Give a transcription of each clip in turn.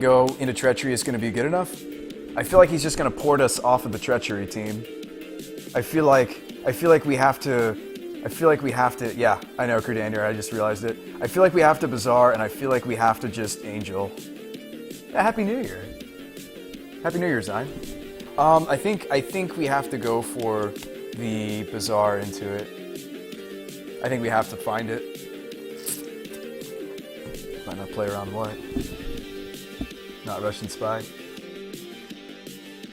go into treachery is going to be good enough. I feel like he's just going to port us off of the treachery team. I feel like we have to. Yeah, I know, Credander. I just realized it. I feel like we have to Bazaar, and I feel like we have to just Angel. Yeah, Happy New Year. Happy New Year, Zine. I think we have to go for the Bazaar into it. I think we have to find it. Might not play around what? Not Russian Spy.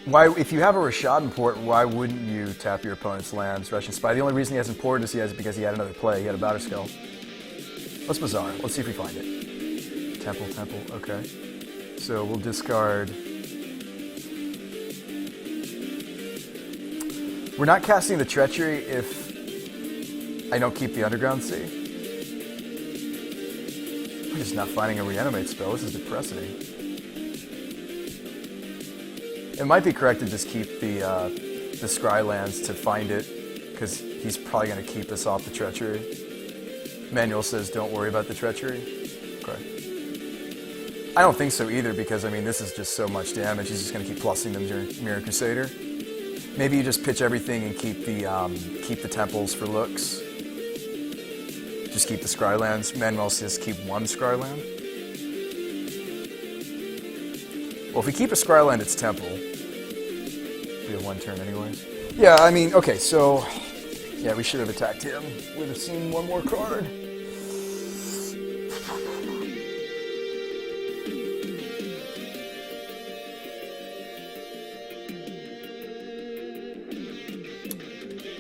Why, if you have a Rashad in port, why wouldn't you tap your opponent's lands? Russian Spy. The only reason he hasn't ported is because he had another play. He had a Batter Skull. Let's Bazaar. Let's see if we find it. Temple, okay. So we'll discard. We're not casting the Treachery if I don't keep the Underground Sea. I'm just not finding a Reanimate spell. This is depressing. It might be correct to just keep the Scry lands to find it, because he's probably going to keep us off the Treachery. Manuel says don't worry about the Treachery. Okay. I don't think so either, because I mean this is just so much damage. He's just going to keep plussing them during Mirror Crusader. Maybe you just pitch everything and keep the temples for looks. Just keep the Scry lands. Manuel says keep one Scry land. Well, if we keep a Scry land, it's temple. We have one turn anyways. Yeah, I mean, okay, so yeah, we should have attacked him. We'd have seen one more card.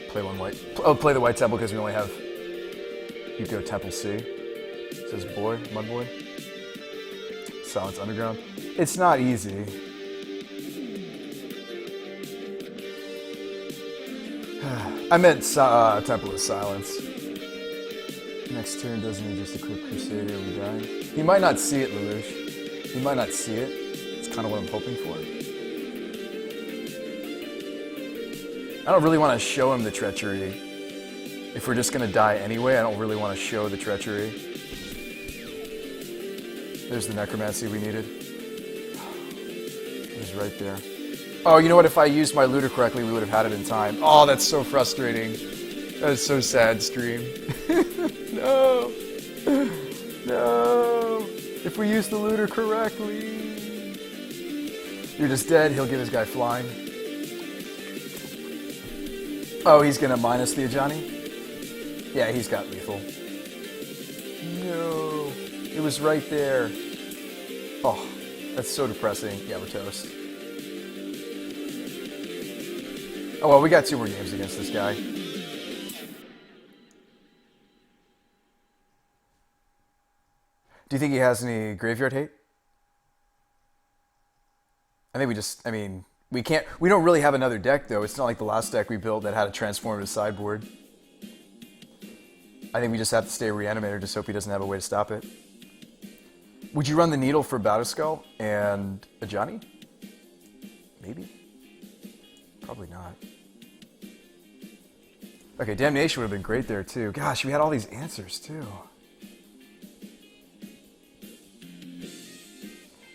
Play one white. Oh, play the white temple because we only have. You go Temple C. Says boy, mud boy. Silence Underground. It's not easy. I meant Temple of Silence. Next turn doesn't he just equip Crusader, we die? He might not see it, Lelouch. He might not see it. It's kind of what I'm hoping for. I don't really want to show him the Treachery. If we're just going to die anyway, I don't really want to show the Treachery. There's the Necromancy we needed. It was right there. Oh, you know what? If I used my looter correctly, we would have had it in time. Oh, that's so frustrating. That is so sad, stream. No. No. If we use the looter correctly. You're just dead. He'll get his guy flying. Oh, he's going to minus the Ajani? Yeah, he's got lethal. No. It was right there. Oh, that's so depressing. Yeah, we're toast. Oh, well, we got 2 more games against this guy. Do you think he has any graveyard hate? I think we don't really have another deck, though. It's not like the last deck we built that had a transformative sideboard. I think we just have to stay Reanimator, just hope he doesn't have a way to stop it. Would you run the Needle for Batterskull and Ajani? Maybe? Probably not. Okay, Damnation would have been great there, too. Gosh, we had all these answers, too.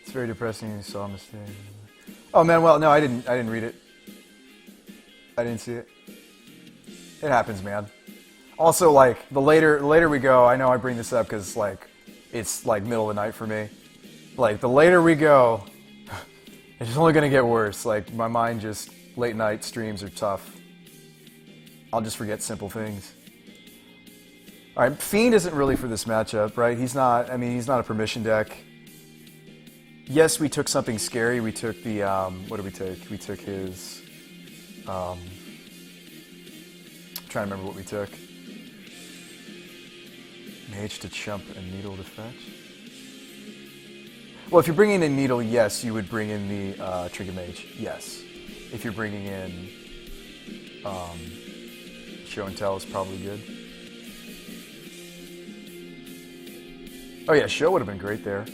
It's very depressing you saw a mistake. Oh, man, well, no, I didn't read it. I didn't see it. It happens, man. Also, like, the later we go, I know I bring this up because, like, it's, like, middle of the night for me. Like, the later we go, it's only going to get worse. Like, my mind just, late night streams are tough. I'll just forget simple things. All right, Fiend isn't really for this matchup, right? He's not a permission deck. Yes, we took something scary. We took the, what did we take? We took his, I'm trying to remember what we took. Mage to chump and Needle to fetch. Well, if you're bringing in Needle, yes, you would bring in the Trigger Mage. Yes. If you're bringing in Show and Tell is probably good. Oh yeah, Show would have been great there.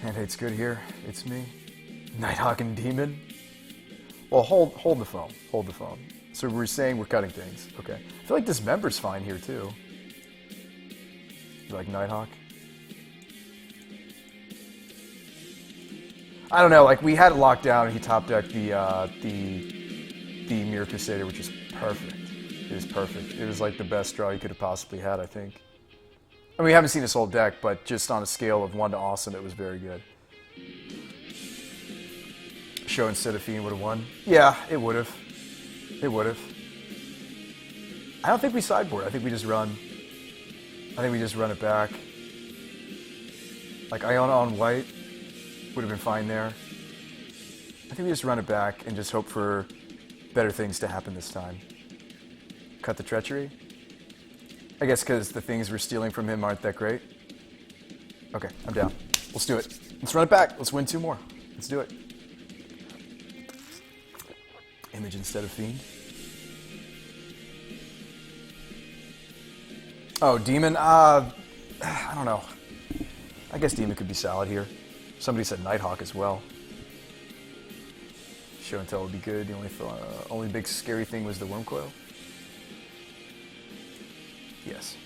Hand hate's good here. It's me. Nighthawk and Demon. Well, hold the phone. Hold the phone. So we're saying we're cutting things. Okay. I feel like Dismember's fine here too. like Nighthawk. I don't know, like we had it locked down and he top decked the Mirror Crusader, which is perfect. It was perfect. It was like the best draw he could have possibly had, I think. I mean, we haven't seen his whole deck, but just on a scale of 1 to awesome, it was very good. Show instead of Fiend would have won. Yeah, it would have. It would have. I don't think we sideboard. I think we just run. I think we just run it back. Like Iona on white would have been fine there. I think we just run it back and just hope for better things to happen this time. Cut the treachery? I guess because the things we're stealing from him aren't that great. Okay, I'm down. Let's do it. Let's run it back. Let's win 2 more. Let's do it. Image instead of Fiend. Oh, Demon? I don't know. I guess Demon could be solid here. Somebody said Nighthawk as well. Show and tell would be good. The only big scary thing was the Worm Coil. Yes.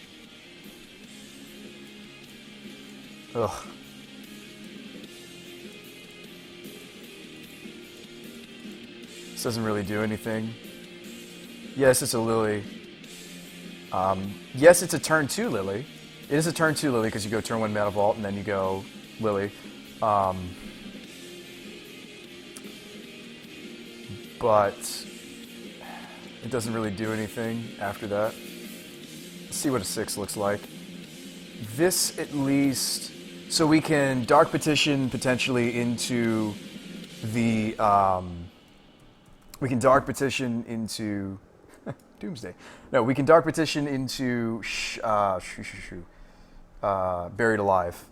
Ugh. This doesn't really do anything. Yes, it's a Lily. Yes, it's a turn 2 Lily. It is a turn 2 Lily because you go turn 1 Mana Vault and then you go Lily. But it doesn't really do anything after that. Let's see what a 6 looks like. This at least, so we can Dark Petition potentially into the, we can Dark Petition into Doomsday. No, we can Dark Petition into Buried Alive.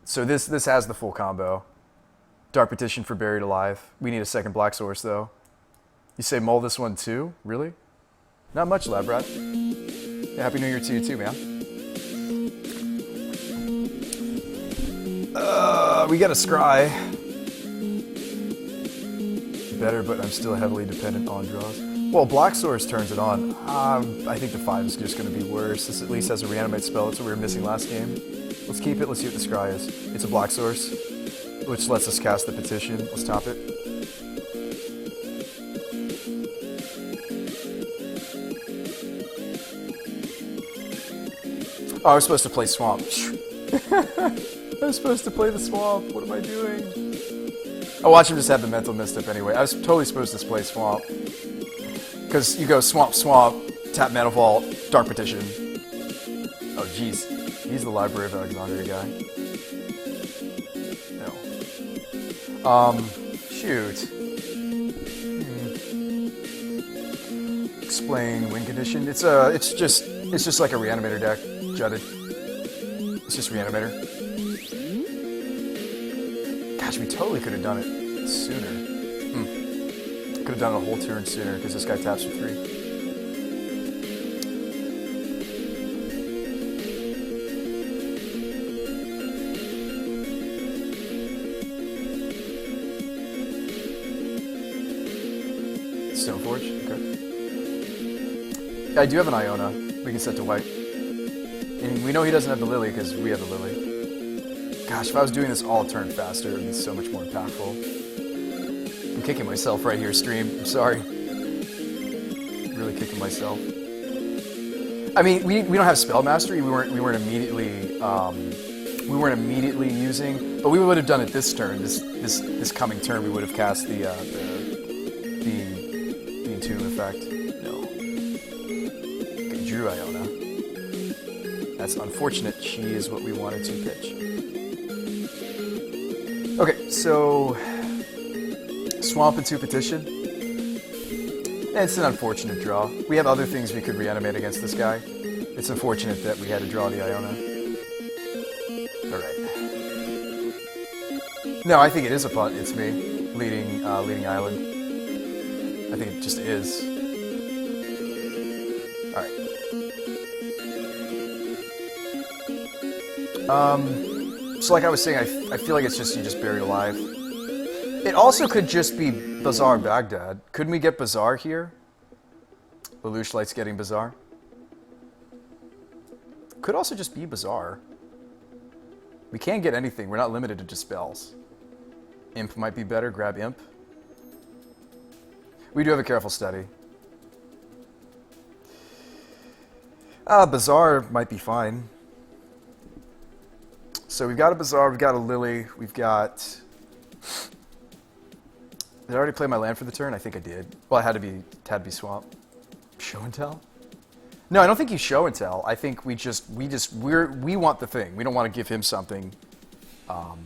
So this has the full combo. Dark Petition for Buried Alive. We need a second Black Source though. You say mull this one too? Really? Not much, Lab Rat. Yeah, Happy New Year to you too, man. We got a Scry. Better, but I'm still heavily dependent on draws. Well, Black Source turns it on. I think the 5 is just going to be worse. This at least has a Reanimate spell. That's what we were missing last game. Let's keep it. Let's see what the Scry is. It's a Black Source, which lets us cast the Petition. Let's top it. Oh, I was supposed to play Swamp. I was supposed to play the Swamp. What am I doing? I'll watch him just have the mental misstep anyway. I was totally supposed to play Swamp. Because you go Swamp, Swamp, tap Mana Vault, Dark Petition. Oh, jeez. He's the Library of Alexandria guy. No. Shoot. Explain win condition. It's just like a Reanimator deck. Jutted. It's just Reanimator. Gosh, we totally could have done it sooner. Could have done it a whole turn sooner because this guy taps for 3. Stoneforge? Okay. Yeah, I do have an Iona. We can set to white. And we know he doesn't have the Lily because we have the Lily. Gosh, if I was doing this all turn faster, it would be so much more impactful. I'm kicking myself right here, stream. I'm sorry. Really kicking myself. I mean, we don't have Spell Mastery. We weren't immediately using, but we would have done it this turn. This coming turn, we would have cast the Entomb effect. No. Okay, Drew Iona. That's unfortunate. She is what we wanted to pitch. Okay, so Swamp into Petition. It's an unfortunate draw. We have other things we could reanimate against this guy. It's unfortunate that we had to draw the Iona. Alright. No, I think it is a punt. It's me. Leading Island. I think it just is. Alright. So like I was saying, I feel like it's just you just buried alive. It also could just be Bazaar Baghdad. Couldn't we get Bazaar here? Lelouch Light's getting Bazaar. Could also just be Bazaar. We can get anything. We're not limited to just spells. Imp might be better. Grab Imp. We do have a careful study. Bazaar might be fine. So we've got a Bazaar, we've got a Lily, we've got... Did I already play my land for the turn? I think I did. Well, it had to be Swamp. Show and Tell? No, I don't think you Show and Tell. I think we want the thing. We don't want to give him something. You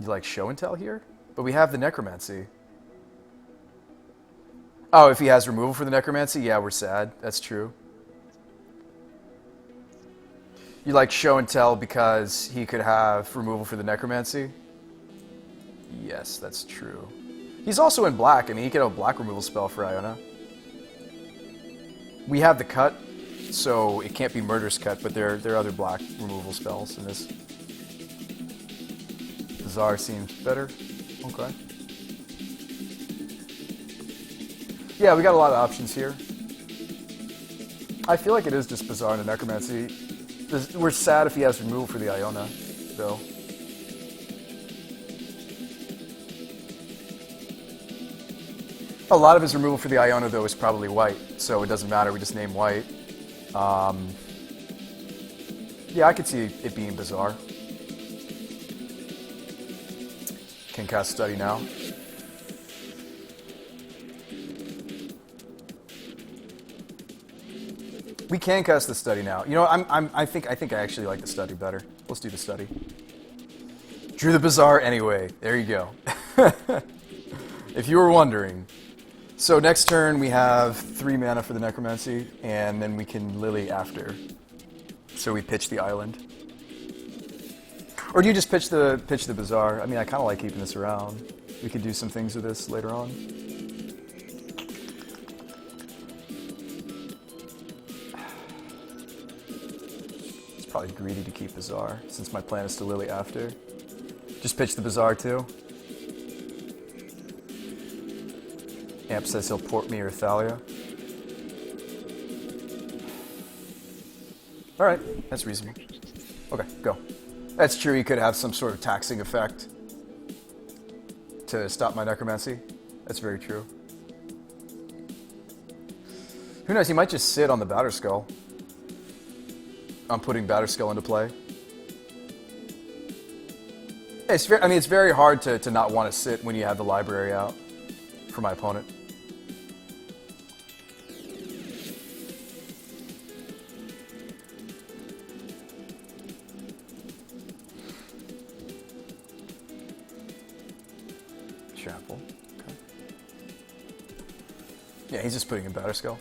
like Show and Tell here? But we have the Necromancy. Oh, if he has removal for the Necromancy? Yeah, we're sad. That's true. You like Show and Tell because he could have removal for the Necromancy? Yes, that's true. He's also in black. I mean, he could have a black removal spell for Iona. We have the cut, so it can't be Murderous Cut, but there are other black removal spells in this. Bazaar seems better. Okay. Yeah, we got a lot of options here. I feel like it is just Bazaar and a Necromancy. We're sad if he has removal for the Iona, though. A lot of his removal for the Iona, though, is probably white, so it doesn't matter. We just name white. Yeah, I could see it being Bazaar. Can cast Study now. We can cast the Study now. You know, I think I actually like the Study better. Let's do the Study. Drew the Bazaar anyway. There you go. If you were wondering. So next turn we have 3 mana for the Necromancy, and then we can Lily after. So we pitch the island. Or do you just pitch the Bazaar? I mean, I kind of like keeping this around. We could do some things with this later on. It's probably greedy to keep Bazaar, since my plan is to Lily after. Just pitch the Bazaar too. Amp says he'll port me or Thalia. Alright, that's reasonable. Okay, go. That's true, he could have some sort of taxing effect to stop my Necromancy. That's very true. Who knows, he might just sit on the Batterskull. I'm putting Batterskull into play. It's very hard to not want to sit when you have the library out for my opponent. Chapel. Okay. Yeah, he's just putting in Batterskull.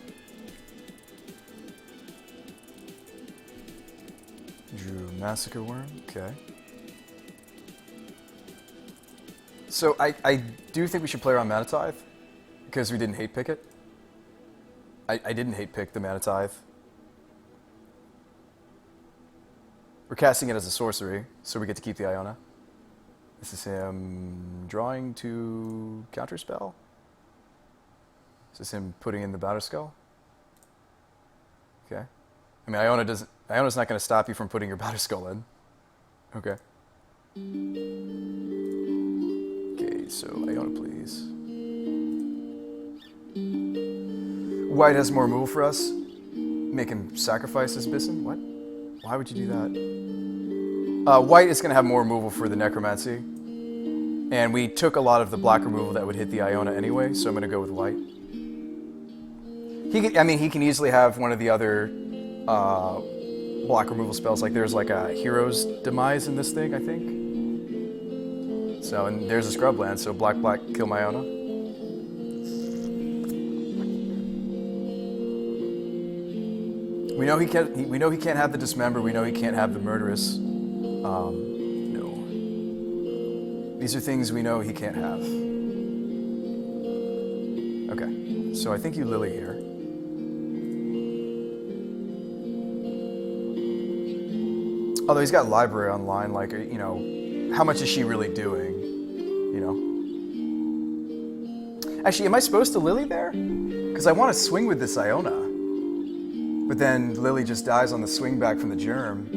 Drew Massacre Worm. Okay. So I do think we should play around Mana Tithe because we didn't hate pick it. I didn't hate pick the Mana Tithe. We're casting it as a sorcery, so we get to keep the Iona. This is him drawing to counterspell. This is him putting in the Batterskull. Okay. I mean, Iona's not going to stop you from putting your Batterskull in. Okay. Okay, so Iona, please. White has more removal for us. Make him sacrifice his Bison? What? Why would you do that? White is going to have more removal for the Necromancy. And we took a lot of the black removal that would hit the Iona anyway, so I'm going to go with white. He can easily have one of the other black removal spells. Like there's like a Hero's Demise in this thing, I think. So, and there's a scrub land, so black, kill my Iona. We know he can't have the Dismember. We know he can't have the Murderous. No. These are things we know he can't have. Okay, so I think you Lily here. Although he's got library online, like, you know, how much is she really doing? You know? Actually, am I supposed to Lily there? Because I want to swing with this Iona. But then Lily just dies on the swing back from the Germ.